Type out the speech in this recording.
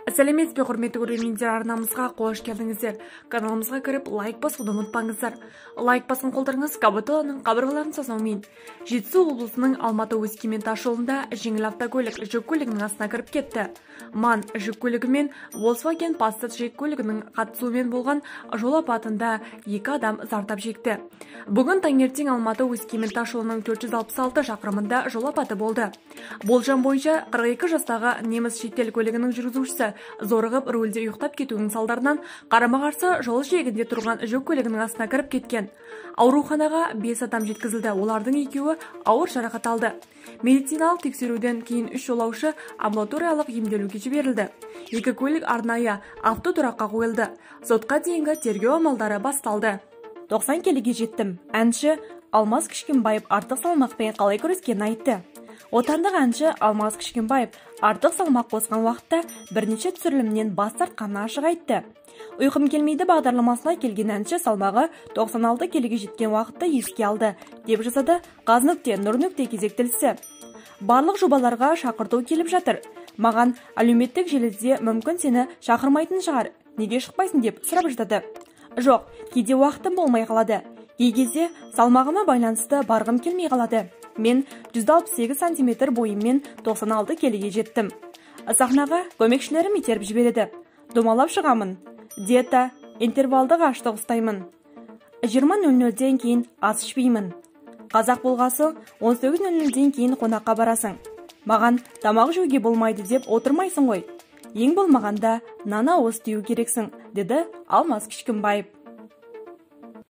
Сәлеметсіз бе, құрметті көрермендер, арнамызға қош келдіңіздер. Каналымызға кіріп лайк басуды ұмытпаңыздар. Лайк басын қолдарыңыз КБТ-ның қабырғаларын созаумен. Жетісу облысының Алматы-Өскемен тас жолында жеңіл автокөлік жүк көлігінің астына кіріп кетті. МАН жүк көлігі мен Volkswagen Passat жүк көлігінің қатысуымен болған жол апатында 2 адам зардап шекті. Бүгін таңертең Алматы-Өскемен тас жолының 466 шақырымында жол апаты болды. Болжам бойынша 42 жастағы неміс шетел көлігінің жүргізушісі зорығып рөлде ұйықтап кетуінің салдарынан қарама-қарсы жол жиегінде тұрған жүк көлігінің астына кіріп кеткен. Ауруханаға 5 адам жеткізілді, олардың 2-і ауыр жарақат алды. Медициналық тексеруден кейін 3 жолаушы амбулаториялық емделуге жіберілді. 2 көлік арнайы автотұраққа қойылды. Сотқа дейінгі тергеу амалдары басталды. 90 келіге жеттім. Әнші Алмаз Кішкенбаев артық салмақпен қалай күрескенін айтты. Отандық әнші Алмаз Кішкенбаев артық салмақ қосқан уақытта бірнеше түсірілімнен бас тартқанын ашық айтты. Ұйқым келмейді бағдарламасына келген әнші салмағы 96 келіге жеткен уақытта еске алды, деп жазады қаз.нұр. кезек тілшісі. Барлық жобаларға шақырту келіп жатыр. Маған әлеуметтік желіде мүмкін сені шақырмайтын шығар, неге шықпайсың деп сұрап жатады. Жоқ, кейде уақытым болмай қалады. Кей кезде салмағыма байланысты барғым келмей қалады. Мен 168 сантиметр бойыммен 96 келіге жеттім. Сахнаға көмекшілерім итеріп жібереді. Домалап шығамын. Диета, интервалдық аштық ұстаймын. 20:00-ден кейін ас ішпеймін. Қазақ болғасы 18:00-ден кейін қонаққа барасың. Маған тамақ жеуге болмайды деп отырмайсың ғой. Ең болмағанда нан ауыз тию керексің, деді Алмаз Кішкенбаев.